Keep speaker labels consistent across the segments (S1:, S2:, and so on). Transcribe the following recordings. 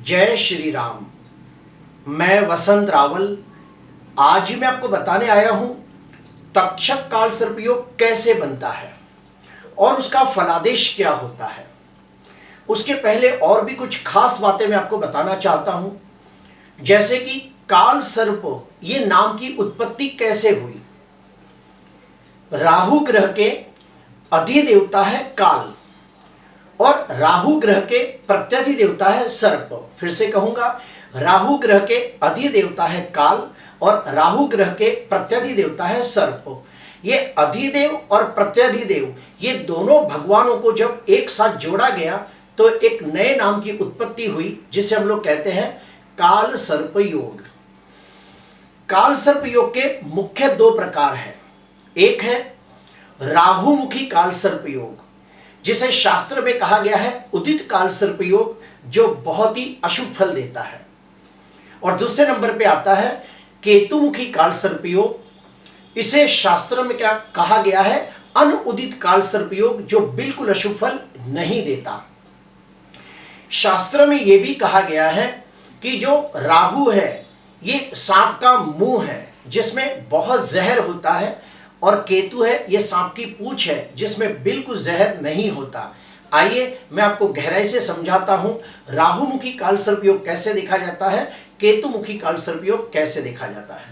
S1: जय श्री राम। मैं वसंत रावल आज मैं आपको बताने आया हूं तक्षक काल सर्पयोग कैसे बनता है और उसका फलादेश क्या होता है। उसके पहले और भी कुछ खास बातें मैं आपको बताना चाहता हूं, जैसे कि काल सर्प ये नाम की उत्पत्ति कैसे हुई। राहु ग्रह के अधिदेवता है काल और राहु ग्रह के प्रत्यधि देवता है सर्प। फिर से कहूंगा, राहु ग्रह के अधिदेवता है काल और राहु ग्रह के प्रत्यधि देवता है सर्प। ये अधिदेव और प्रत्यधिदेव ये दोनों भगवानों को जब एक साथ जोड़ा गया तो एक नए नाम की उत्पत्ति हुई, जिसे हम लोग कहते हैं काल सर्प योग। काल सर्प योग के मुख्य दो प्रकार हैं। एक है राहुमुखी काल सर्प योग, जिसे शास्त्र में कहा गया है उदित काल सर्प योग, जो बहुत ही अशुभ फल देता है। और दूसरे नंबर पे आता है केतुमुखी काल सर्प योग। इसे शास्त्र में क्या कहा गया है, अनुदित काल सर्प योग, जो बिल्कुल अशुभ फल नहीं देता। शास्त्र में यह भी कहा गया है कि जो राहु है ये सांप का मुंह है जिसमें बहुत जहर होता है, और केतु है ये सांप की पूंछ है जिसमें बिल्कुल जहर नहीं होता। आइए मैं आपको गहराई से समझाता हूं राहुमुखी काल सर्प योग कैसे देखा जाता है, केतुमुखी काल सर्प योग कैसे देखा जाता है।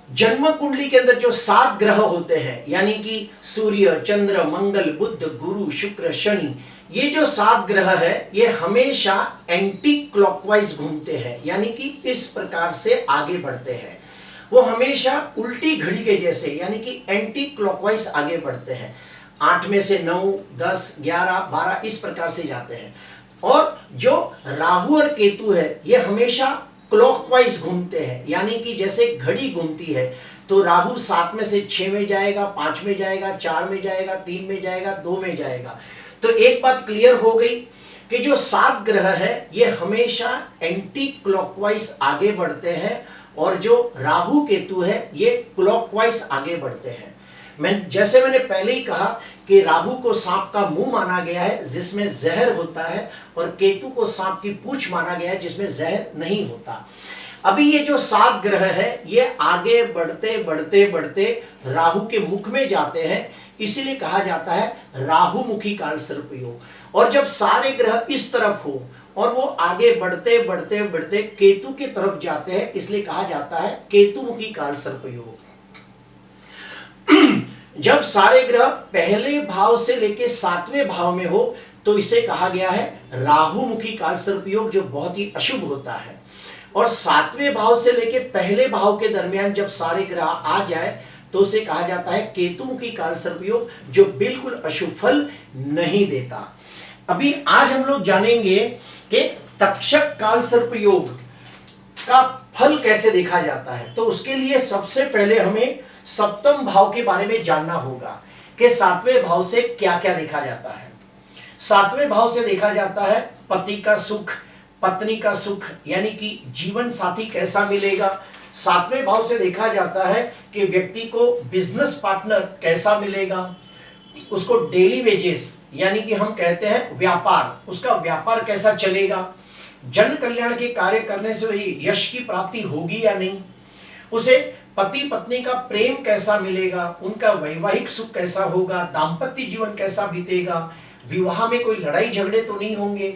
S1: जन्म कुंडली के अंदर जो 7 ग्रह होते हैं, यानी कि सूर्य, चंद्र, मंगल, बुध, गुरु, शुक्र, शनि, ये जो 7 ग्रह है ये हमेशा एंटी क्लॉकवाइज घूमते हैं, यानी कि इस प्रकार से आगे बढ़ते हैं। वो हमेशा उल्टी घड़ी के जैसे, यानी कि एंटी क्लॉकवाइज आगे बढ़ते हैं। 8 में से 9, 10, 11, 12 इस प्रकार से जाते हैं। और जो राहु और केतु है ये हमेशा क्लॉकवाइज घूमते हैं, यानी कि जैसे घड़ी घूमती है तो राहु 7 में से 6 में जाएगा, 5 में जाएगा, 4 में जाएगा, 3 में जाएगा, 2 में जाएगा। तो एक बात क्लियर हो गई कि जो 7 ग्रह है ये हमेशा एंटी क्लॉकवाइज आगे बढ़ते हैं, और जो राहु केतु है ये क्लॉकवाइज आगे बढ़ते हैं। मैंने पहले ही कहा कि राहु को सांप का मुंह माना गया है जिसमें जहर होता है, और केतु को सांप की पूंछ माना गया है जिसमें जहर नहीं होता। अभी ये जो 7 ग्रह है ये आगे बढ़ते बढ़ते बढ़ते राहु के मुख में जाते हैं, इसीलिए कहा जाता है राहुमुखी काल सर्प योग। और जब सारे ग्रह इस तरफ हो और वो आगे बढ़ते बढ़ते बढ़ते केतु की तरफ जाते हैं, इसलिए कहा जाता है केतुमुखी काल सर्प योग। जब सारे ग्रह पहले भाव से लेके 7वें भाव में हो तो इसे कहा गया है राहुमुखी काल सर्प योग, जो बहुत ही अशुभ होता है। और 7वें भाव से लेके पहले भाव के दरमियान जब सारे ग्रह आ जाए तो उसे कहा जाता है केतुमुखी काल सर्प योग, जो बिल्कुल अशुभ फल नहीं देता। अभी आज हम लोग जानेंगे कि तक्षक काल सर्प योग का फल कैसे देखा जाता है। तो उसके लिए सबसे पहले हमें सप्तम भाव के बारे में जानना होगा कि 7वें भाव से क्या क्या देखा जाता है। 7वें भाव से देखा जाता है पति का सुख, पत्नी का सुख, यानी कि जीवन साथी कैसा मिलेगा। 7वें भाव से देखा जाता है कि व्यक्ति को बिजनेस पार्टनर कैसा मिलेगा, उसको डेली वेजेस यानी कि हम कहते हैं व्यापार, उसका व्यापार कैसा चलेगा, जन कल्याण के कार्य करने से यश की प्राप्ति होगी या नहीं, उसे पति पत्नी का प्रेम कैसा मिलेगा, उनका वैवाहिक सुख कैसा होगा, दाम्पत्य जीवन कैसा बीतेगा, विवाह में कोई लड़ाई झगड़े तो नहीं होंगे।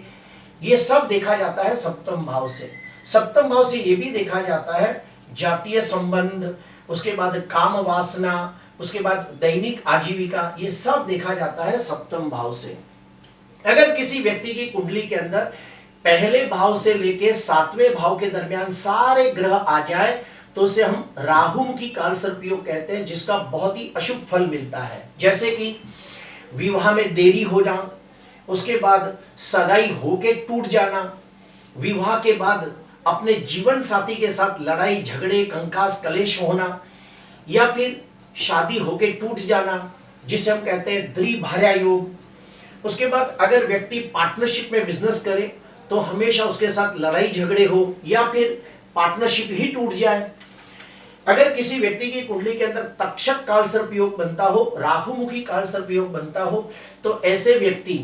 S1: ये सब देखा जाता है सप्तम भाव से। सप्तम भाव से ये भी देखा जाता है जातीय संबंध, उसके बाद काम वासना, उसके बाद दैनिक आजीविका, ये सब देखा जाता है सप्तम भाव से। अगर किसी व्यक्ति की कुंडली के अंदर पहले भाव से लेके 7वें भाव के दरमियान सारे ग्रह आ जाए तो उसे हम राहुमुखी काल सर्प योग कहते हैं, जिसका बहुत ही अशुभ फल मिलता है। जैसे कि विवाह में देरी हो जाना, उसके बाद सगाई होके टूट जाना, विवाह के बाद अपने जीवन साथी के साथ लड़ाई झगड़े कंकास कलेश होना, या फिर शादी होके टूट जाना, जिसे हम कहते हैं द्विभार्या योग। उसके बाद अगर व्यक्ति पार्टनरशिप में बिजनेस करे तो हमेशा उसके साथ लड़ाई झगड़े हो या फिर पार्टनरशिप ही टूट जाए। अगर किसी व्यक्ति की कुंडली के अंदर तक्षक काल सर्प योग बनता हो, राहुमुखी काल सर्प योग बनता हो, तो ऐसे व्यक्ति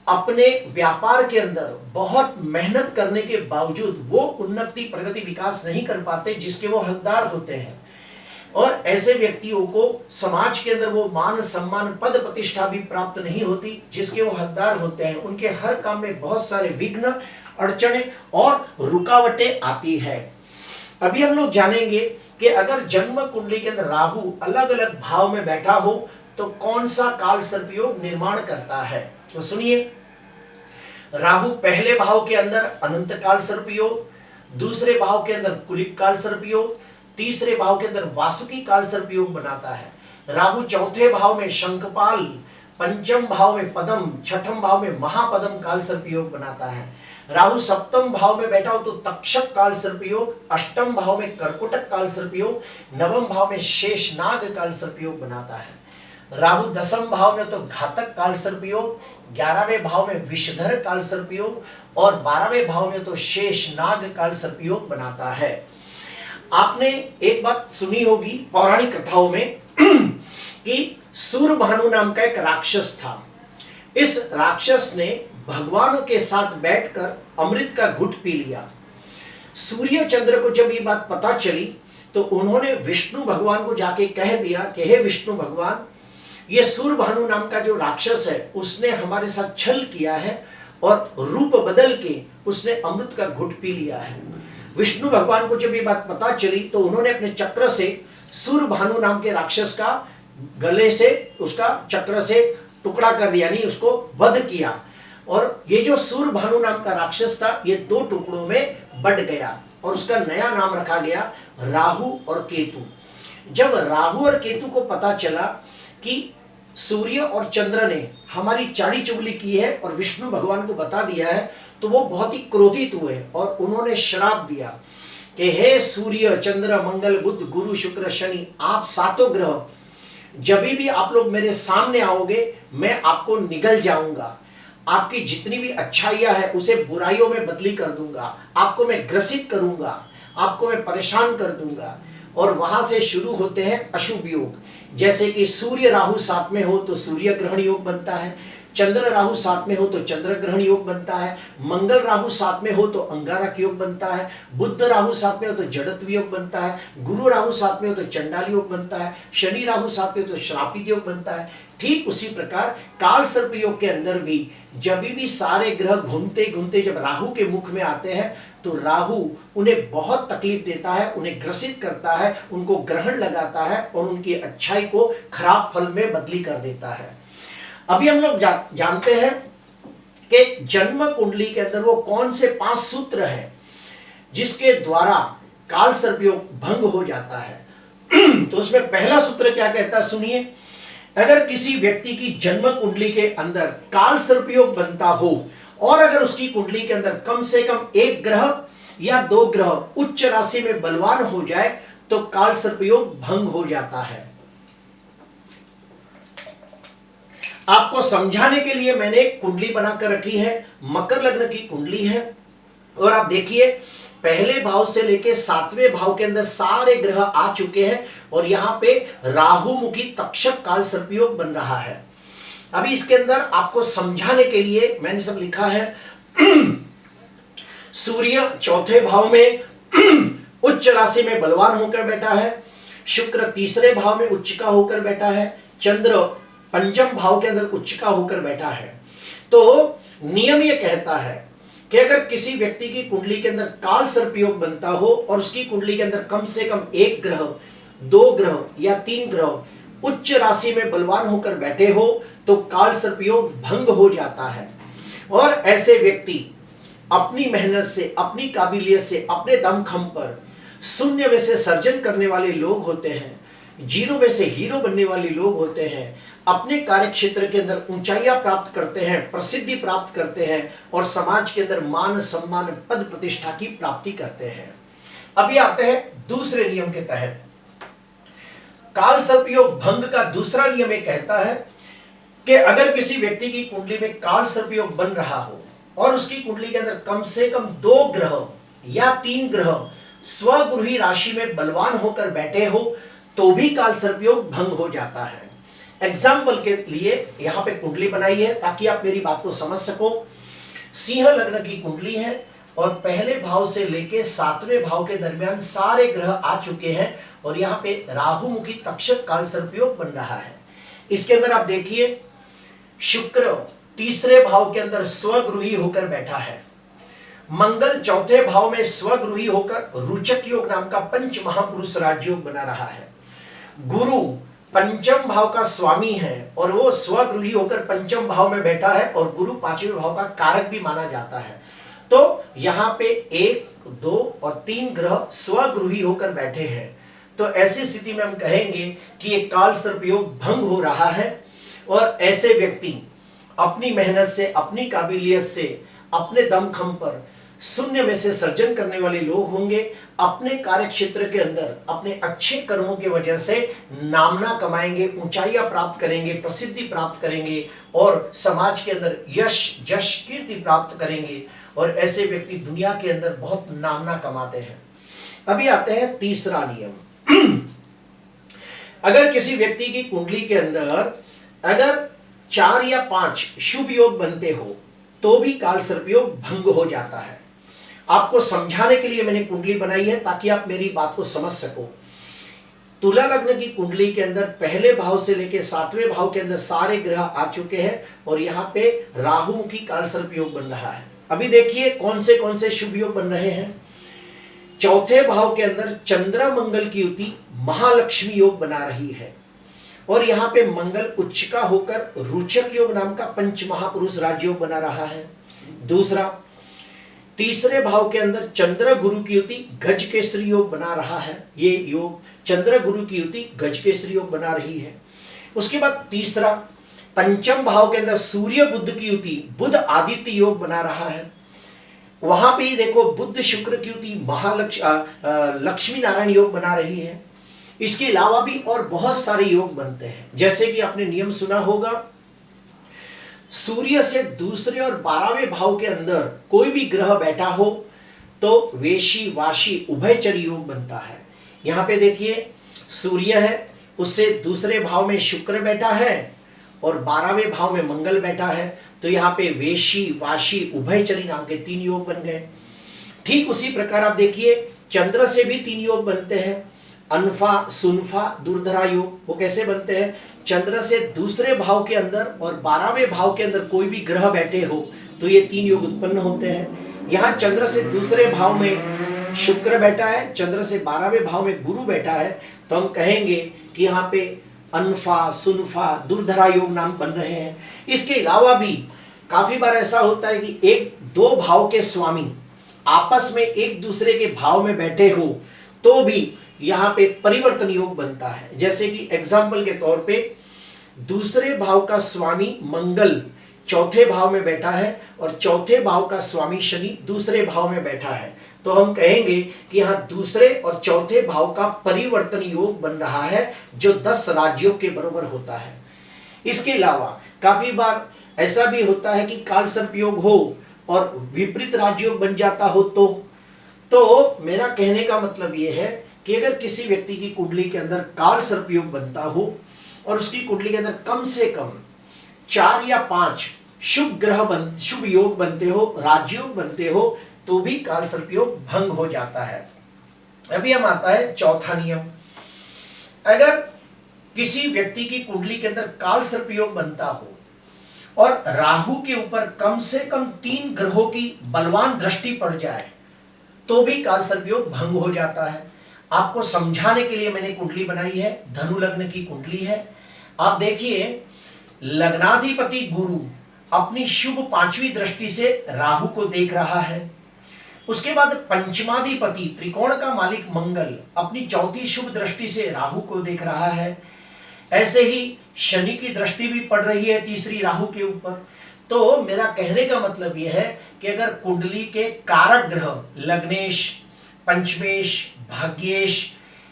S1: अपने व्यापार के अंदर बहुत मेहनत करने के बावजूद वो उन्नति, प्रगति, विकास नहीं कर पाते जिसके वो हकदार होते हैं। और ऐसे व्यक्तियों को समाज के अंदर वो मान सम्मान, पद प्रतिष्ठा भी प्राप्त नहीं होती जिसके वो हकदार होते हैं। उनके हर काम में बहुत सारे विघ्न, अड़चने और रुकावटें आती है। अभी हम लोग जानेंगे कि अगर जन्म कुंडली के अंदर राहु अलग अलग भाव में बैठा हो तो कौन सा काल सर्प योग निर्माण करता है। तो सुनिए, राहु पहले भाव के अंदर अनंत काल सर्प योग, दूसरे भाव के अंदर कुलिक काल सर्प योग, तीसरे भाव के अंदर वासुकी काल सर्प योग बनाता है। राहु चौथे भाव में शंखपाल, पंचम भाव में पदम, छठम भाव में महापदम काल सर्प योग बनाता है। राहु सप्तम भाव में बैठा हो तो तक्षक काल सर्प योग, अष्टम भाव में कर्कोटक काल सर्प योग, नवम भाव में शेषनाग काल सर्प योग बनाता है। राहु दसम भाव में तो घातक काल सर्प योग, 11वें भाव में विषधर काल सर्प योग और 12वें भाव में तो शेषनाग काल सर्प योग बनाता है। आपने एक बात सुनी होगी पौराणिक कथाओं में कि सूरभानु नाम का एक राक्षस था। इस राक्षस ने भगवानों के साथ बैठकर अमृत का घुट पी लिया। सूर्य चंद्र को जब ये बात पता चली तो उन्होंने विष्णु भगवान को जाके कह दिया कि हे विष्णु भगवान, ये सूरभानु नाम का जो राक्षस है उसने हमारे साथ छल किया है और रूप बदल के उसने अमृत का घुट पी लिया है। विष्णु भगवान को जब ये बात पता चली तो उन्होंने अपने चक्र से सूरभानु नाम के राक्षस का गले से, उसका चक्र से टुकड़ा कर दिया, यानी उसको वध किया। और ये जो सूरभानु नाम का राक्षस था ये 2 टुकड़ों में बट गया और उसका नया नाम रखा गया राहु और केतु। जब राहु और केतु को पता चला कि सूर्य और चंद्र ने हमारी चाड़ी चुगली की है और विष्णु भगवान को बता दिया है, तो वो बहुत ही क्रोधित हुए और उन्होंने श्राप दिया कि हे सूर्य, चंद्र, मंगल, बुध, गुरु, शुक्र, शनि, आप 7 ग्रह जब भी आप लोग मेरे सामने आओगे मैं आपको निगल जाऊंगा। आपकी जितनी भी अच्छाइयां है उसे बुराइयों में बदली कर दूंगा, आपको मैं ग्रसित करूंगा, आपको मैं परेशान कर दूंगा। और वहां से शुरू होते हैं अशुभ योग, जैसे कि सूर्य राहु साथ में हो तो सूर्य ग्रहण योग बनता है, चंद्र राहु साथ में हो तो चंद्र ग्रहण योग बनता है, मंगल राहु साथ में हो तो अंगारक योग बनता है, बुध राहु साथ में हो तो जड़त्व योग बनता है, गुरु राहु साथ में हो तो चंडाल योग बनता है, शनि राहु साथ में हो तो श्रापित योग बनता है। ठीक उसी प्रकार काल सर्प योग के अंदर भी जब भी सारे ग्रह घूमते घूमते जब राहु के मुख में आते हैं तो राहु उन्हें बहुत तकलीफ देता है, उन्हें ग्रसित करता है, उनको ग्रहण लगाता है और उनकी अच्छाई को खराब फल में बदली कर देता है। अभी हम लोग जानते हैं कि जन्म कुंडली के अंदर वो कौन से 5 सूत्र हैं जिसके द्वारा काल सर्प योग भंग हो जाता है। तो उसमें पहला सूत्र क्या कहता है, सुनिए। अगर किसी व्यक्ति की जन्म कुंडली के अंदर काल सर्प योग बनता हो और अगर उसकी कुंडली के अंदर कम से कम 1 ग्रह या 2 ग्रह उच्च राशि में बलवान हो जाए तो काल सर्प योग भंग हो जाता है। आपको समझाने के लिए मैंने कुंडली बनाकर रखी है, मकर लग्न की कुंडली है और आप देखिए पहले भाव से लेके 7वें भाव के अंदर सारे ग्रह आ चुके हैं और यहां पे राहुमुखी तक्षक काल सर्प योग बन रहा है। अभी इसके अंदर आपको समझाने के लिए मैंने सब लिखा है। सूर्य चौथे भाव में उच्च राशि में बलवान होकर बैठा है, शुक्र तीसरे भाव में उच्च का होकर बैठा है, चंद्र पंचम भाव के अंदर उच्च का होकर बैठा है। तो नियम यह कहता है कि अगर किसी व्यक्ति की कुंडली के अंदर काल सर्प योग बनता हो और उसकी कुंडली के अंदर कम से कम 1 ग्रह, 2 ग्रह या 3 ग्रह उच्च राशि में बलवान होकर बैठे हो तो काल सर्प योग भंग हो जाता है। और ऐसे व्यक्ति अपनी मेहनत से, अपनी काबिलियत से, अपने दमखम पर शून्य में से सर्जन करने वाले लोग होते हैं, जीरो में से हीरो बनने वाले लोग होते हैं, अपने कार्य क्षेत्र के अंदर ऊंचाइयां प्राप्त करते हैं, प्रसिद्धि प्राप्त करते हैं और समाज के अंदर मान सम्मान, पद प्रतिष्ठा की प्राप्ति करते हैं। अभी आते हैं दूसरे नियम के तहत। काल सर्प योग भंग का दूसरा नियम यह कहता है कि अगर किसी व्यक्ति की कुंडली में काल सर्प योग बन रहा हो और उसकी कुंडली के अंदर कम से कम 2 ग्रह या 3 ग्रह स्वगृही राशि में बलवान होकर बैठे हो तो भी काल सर्पयोग भंग हो जाता है। एग्जाम्पल के लिए यहां पे कुंडली बनाई है ताकि आप मेरी बात को समझ सको। सिंह लग्न की कुंडली है और पहले भाव से लेके 7वें भाव के दरमियान सारे ग्रह आ चुके हैं और यहाँ पे राहु मुखी तक्षक काल सर्पयोग बन रहा है। इसके अंदर आप देखिए शुक्र तीसरे भाव के अंदर स्वगृही होकर बैठा है, मंगल चौथे भाव में स्वगृही होकर रुचक योग नाम का पंच महापुरुष राजयोग बना रहा है, गुरु पंचम भाव का स्वामी है और वो स्वगृही होकर पंचम भाव में बैठा है और गुरु पांचवें भाव का कारक भी माना जाता है। तो यहाँ पे 1, 2 और 3 ग्रह स्वगृही होकर बैठे हैं। तो ऐसी स्थिति में हम कहेंगे कि ये काल सर्पयोग भंग हो रहा है और ऐसे व्यक्ति अपनी मेहनत से, अपनी काबिलियत से, अपने दमखम पर शून्य में से सर्जन करने वाले लोग होंगे। अपने कार्य क्षेत्र के अंदर अपने अच्छे कर्मों की वजह से नामना कमाएंगे, ऊंचाइयां प्राप्त करेंगे, प्रसिद्धि प्राप्त करेंगे और समाज के अंदर यश जश कीर्ति प्राप्त करेंगे और ऐसे व्यक्ति दुनिया के अंदर बहुत नामना कमाते हैं। अभी आते हैं तीसरा नियम। अगर किसी व्यक्ति की कुंडली के अंदर अगर 4 या 5 शुभ योग बनते हो तो भी काल सर्पयोग भंग हो जाता है। आपको समझाने के लिए मैंने कुंडली बनाई है ताकि आप मेरी बात को समझ सको। तुला लग्न की कुंडली के अंदर पहले भाव से लेकर 7वें भाव के अंदर सारे ग्रह आ चुके हैं और यहाँ पे राहु मुखी काल सर्पयोग बन रहा है। अभी देखिए कौन से शुभ योग बन रहे हैं। चौथे भाव के अंदर चंद्र मंगल की युति महालक्ष्मी योग बना रही है और यहाँ पे मंगल उच्च का होकर रुचक योग नाम का पंच महापुरुष राजयोग बना रहा है। दूसरा, तीसरे भाव के अंदर चंद्र गुरु की युति गज केसरी योग बना रहा है। ये योग चंद्र गुरु की युति गज केसरी योग बना रही है। उसके बाद तीसरा, पंचम भाव के अंदर सूर्य बुध की युति बुध आदित्य योग बना रहा है। वहां पे ही देखो बुध शुक्र की युति लक्ष्मी नारायण योग बना रही है। इसके अलावा भी और बहुत सारे योग बनते हैं, जैसे कि आपने नियम सुना होगा, सूर्य से दूसरे और 12वें भाव के अंदर कोई भी ग्रह बैठा हो तो वेशी वाशी उभयचरी योग बनता है। यहाँ पे देखिए सूर्य है, उससे दूसरे भाव में शुक्र बैठा है और 12वें भाव में मंगल बैठा है, तो यहाँ पे वेशी वाशी उभयचरी नाम के 3 योग बन गए। ठीक उसी प्रकार आप देखिए चंद्र से भी 3 योग बनते हैं, अनफा सुनफा दुर्धरा योग। वो कैसे बनते हैं? चंद्र से दूसरे भाव के अंदर और 12वें भाव के अंदर कोई भी ग्रह बैठे हो तो ये 3 योग उत्पन्न होते हैं। यहाँ चंद्र से दूसरे भाव में शुक्र बैठा है, चंद्र से 12वें भाव में गुरु बैठा है, तो हम कहेंगे कि यहाँ पे अनफा सुनफा दुर्धरा योग नाम बन रहे हैं। इसके अलावा भी काफी बार ऐसा होता है कि 1-2 भाव के स्वामी आपस में एक दूसरे के भाव में बैठे हो तो भी यहाँ पे परिवर्तन योग बनता है। जैसे कि एग्जाम्पल के तौर पे दूसरे भाव का स्वामी मंगल चौथे भाव में बैठा है और चौथे भाव का स्वामी शनि दूसरे भाव में बैठा है, तो हम कहेंगे कि यहाँ दूसरे और चौथे भाव का परिवर्तन योग बन रहा है जो 10 राजयोग के बराबर होता है। इसके अलावा काफी बार ऐसा भी होता है कि काल सर्पयोग हो और विपरीत राजयोग बन जाता हो तो मेरा कहने का मतलब यह है कि अगर किसी व्यक्ति की कुंडली के अंदर काल सर्पयोग बनता हो और उसकी कुंडली के अंदर कम से कम 4 या 5 शुभ योग बनते हो, राजयोग बनते हो, तो भी काल सर्पयोग भंग हो जाता है। अभी हम आता है चौथा नियम। अगर किसी व्यक्ति की कुंडली के अंदर काल सर्पयोग बनता हो और राहु के ऊपर कम से कम 3 ग्रहों की बलवान दृष्टि पड़ जाए तो भी काल सर्पयोग भंग हो जाता है। आपको समझाने के लिए मैंने कुंडली बनाई है, धनु लग्न की कुंडली है। आप देखिए लग्नाधिपति गुरु अपनी शुभ 5वीं दृष्टि से राहु को देख रहा है। उसके बाद पंचमाधिपति त्रिकोण का मालिक मंगल अपनी 4थी शुभ दृष्टि से राहु को देख रहा है। ऐसे ही शनि की दृष्टि भी पड़ रही है 3री राहु के ऊपर। तो मेरा कहने का मतलब यह है कि अगर कुंडली के कारक ग्रह लग्नेश, पंचमेश, भाग्येश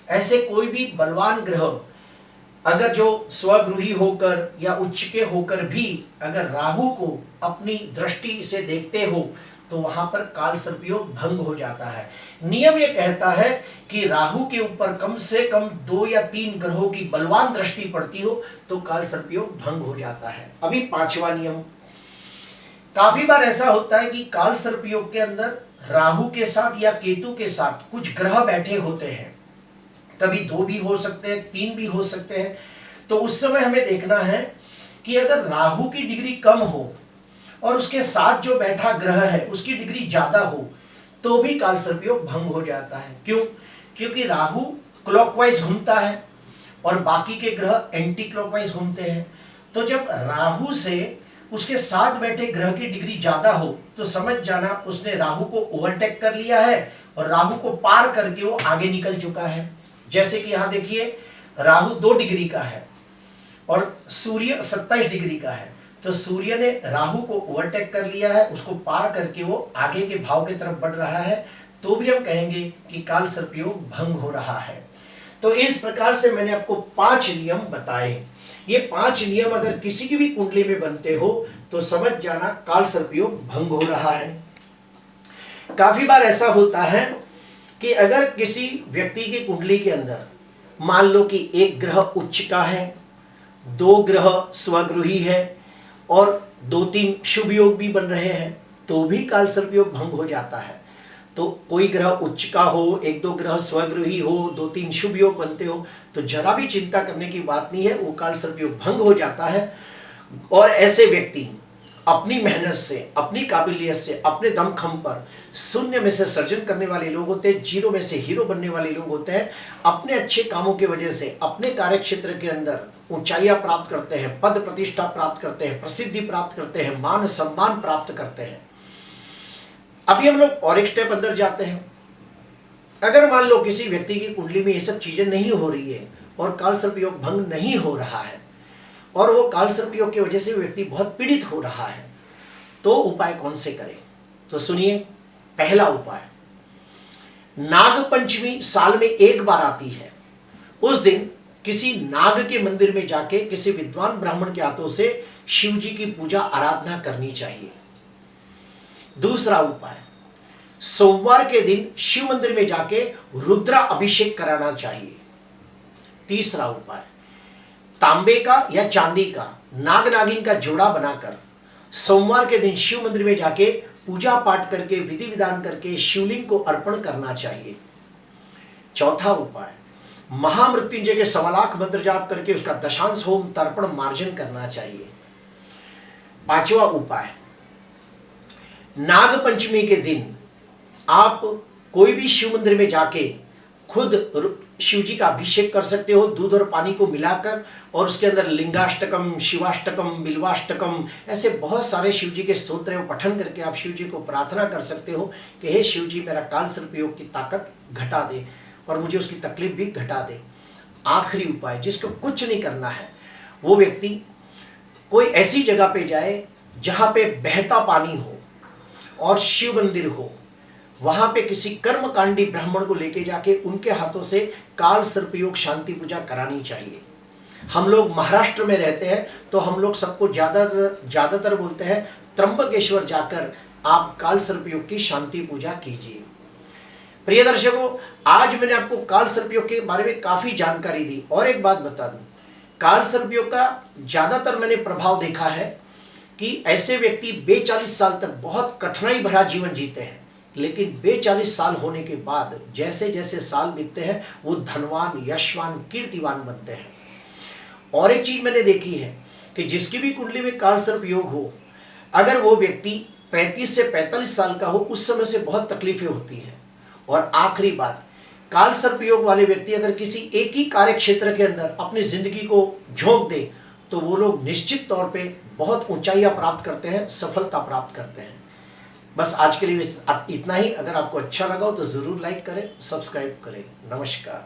S1: ऐसे कोई भी बलवान ग्रह अगर जो स्वगृही होकर या उच्च के होकर भी अगर राहु को अपनी दृष्टि से देखते हो तो वहां पर काल सर्पयोग भंग हो जाता है। नियम ये कहता है कि राहु के ऊपर कम से कम 2 या 3 ग्रहों की बलवान दृष्टि पड़ती हो तो काल सर्पयोग भंग हो जाता है। अभी 5वां नियम, काफी बार ऐसा होता है कि काल सर्पयोग के अंदर राहु के साथ या केतु के साथ कुछ ग्रह बैठे होते हैं, कभी 2 भी हो सकते हैं, 3 भी हो सकते हैं। तो उस समय हमें देखना है कि अगर राहु की डिग्री कम हो और उसके साथ जो बैठा ग्रह है उसकी डिग्री ज्यादा हो तो भी काल सर्पयोग भंग हो जाता है। क्यों? क्योंकि राहु क्लॉकवाइज घूमता है और बाकी के ग्रह एंटी क्लॉकवाइज घूमते हैं। तो जब राहु से उसके साथ बैठे ग्रह की डिग्री ज्यादा हो तो समझ जाना उसने राहु को ओवरटेक कर लिया है और राहु को पार करके वो आगे निकल चुका है। जैसे कि यहां देखिए राहु 2 डिग्री का है और सूर्य 27 डिग्री का है, तो सूर्य ने राहु को ओवरटेक कर लिया है, उसको पार करके वो आगे के भाव की तरफ बढ़ रहा है, तो भी हम कहेंगे कि काल सर्पयोग भंग हो रहा है। तो इस प्रकार से मैंने आपको 5 नियम बताए। ये 5 नियम अगर किसी की भी कुंडली में बनते हो तो समझ जाना काल सर्पयोग भंग हो रहा है। काफी बार ऐसा होता है कि अगर किसी व्यक्ति की कुंडली के अंदर मान लो कि 1 ग्रह उच्च का है, 2 ग्रह स्वगृही है और 2-3 शुभ योग भी बन रहे हैं तो भी काल सर्पयोग भंग हो जाता है। तो कोई ग्रह उच्च का हो, 1-2 ग्रह स्वगृही हो, 2-3 शुभ योग बनते हो तो जरा भी चिंता करने की बात नहीं है, वो काल सर्पयोग भंग हो जाता है। और ऐसे व्यक्ति अपनी मेहनत से, अपनी काबिलियत से, अपने दमखम पर शून्य में से सर्जन करने वाले लोग होते हैं, जीरो में से हीरो बनने वाले लोग होते हैं। अपने अच्छे कामों की वजह से अपने कार्य क्षेत्र के अंदर ऊंचाइयां प्राप्त करते हैं, पद प्रतिष्ठा प्राप्त करते हैं, प्रसिद्धि प्राप्त करते हैं, मान सम्मान प्राप्त करते हैं। अभी हम लोग और एक स्टेप अंदर जाते हैं। अगर मान लो किसी व्यक्ति की कुंडली में ये सब चीजें नहीं हो रही है और काल सर्पयोग भंग नहीं हो रहा है और वो काल सर्पयोग की वजह से व्यक्ति बहुत पीड़ित हो रहा है, तो उपाय कौन से करें? तो सुनिए, पहला उपाय, नाग पंचमी साल में 1 बार आती है, उस दिन किसी नाग के मंदिर में जाके किसी विद्वान ब्राह्मण के हाथों से शिव जी की पूजा आराधना करनी चाहिए। दूसरा उपाय, सोमवार के दिन शिव मंदिर में जाके रुद्रा अभिषेक कराना चाहिए। तीसरा उपाय, तांबे का या चांदी का नाग नागिन का जोड़ा बनाकर सोमवार के दिन शिव मंदिर में जाके पूजा पाठ करके विधि विधान करके शिवलिंग को अर्पण करना चाहिए। चौथा उपाय, महामृत्युंजय के 1.25 लाख मंत्र जाप करके उसका दशांश होम तर्पण मार्जन करना चाहिए। 5वां उपाय, नाग पंचमी के दिन आप कोई भी शिव मंदिर में जाके खुद शिव जी का अभिषेक कर सकते हो, दूध और पानी को मिलाकर, और उसके अंदर लिंगाष्टकम, शिवाष्टकम, बिल्वाष्टकम, ऐसे बहुत सारे शिव जी के स्तोत्र हैं, पठन करके आप शिव जी को प्रार्थना कर सकते हो कि हे शिव जी, मेरा काल सर्पयोग की ताकत घटा दे और मुझे उसकी तकलीफ भी घटा दे। आखिरी उपाय, जिसको कुछ नहीं करना है, वो व्यक्ति कोई ऐसी जगह पे जाए जहां पे बहता पानी हो और शिव मंदिर हो, वहां पे किसी कर्मकांडी ब्राह्मण को लेके जाके उनके हाथों से काल सर्पयोग शांति पूजा करानी चाहिए। हम लोग महाराष्ट्र में रहते हैं तो हम लोग सबको ज्यादातर बोलते हैं त्र्यंबकेश्वर जाकर आप काल सर्पयोग की शांति पूजा कीजिए। प्रिय दर्शकों, आज मैंने आपको काल सर्पयोग के बारे में काफी जानकारी दी। और एक बात बता दूं, काल सर्पयोग का ज्यादातर मैंने प्रभाव देखा है कि ऐसे व्यक्ति 42 साल तक बहुत कठिनाई भरा जीवन जीते हैं, लेकिन 42 साल होने के बाद जैसे जैसे साल बीतते हैं वो धनवान, यशवान, कीर्तिवान बनते हैं। और एक चीज मैंने देखी है कि जिसकी भी कुंडली में काल सर्पयोग हो, अगर वो व्यक्ति 35 से 45 साल का हो, उस समय से बहुत तकलीफें होती हैं। और आखिरी बात, काल सर्पयोग वाले व्यक्ति अगर किसी एक ही कार्य क्षेत्र के अंदर अपनी जिंदगी को झोंक दे तो वो लोग निश्चित तौर पे बहुत ऊंचाइयां प्राप्त करते हैं, सफलता प्राप्त करते हैं। बस आज के लिए इतना ही। अगर आपको अच्छा लगा हो तो जरूर लाइक करें, सब्सक्राइब करें। नमस्कार।